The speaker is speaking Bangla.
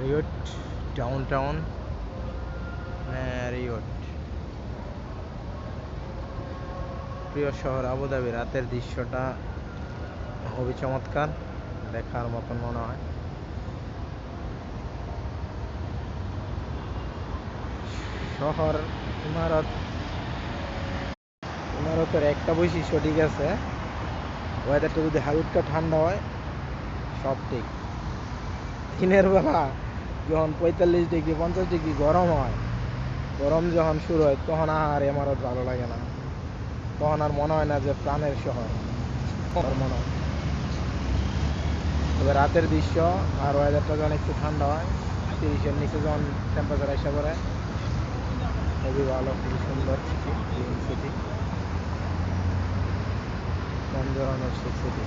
Marriott downtown Marriott. প্রিয় শহর আবুধাবি, রাতের দৃশ্যটা খুবই চমৎকার, দেখার মতন মনে হয়। শহর ইমারতের একটা বৈশিষ্ট্য ঠিক আছে, ওয়েদারটা যদি হালকা ঠান্ডা হয় সব ঠিক। দিনের বেলা যখন 45 ডিগ্রি 50 ডিগ্রি গরম হয়, গরম যখন শুরু হয় তখন আর ইমারত ভালো লাগে না, তখন আর মনে হয় না যে প্রাণের শহর মনে হয়। তবে রাতের দৃশ্য আর ওয়েদারটা যখন একটু ঠান্ডা হয়, 30-এর নিচে যখন টেম্পারেচার আসা পড়ে, খুবই ভালো, খুবই সুন্দর সিটি, গ্রিন সিটি, কোন ধরনের সিটি।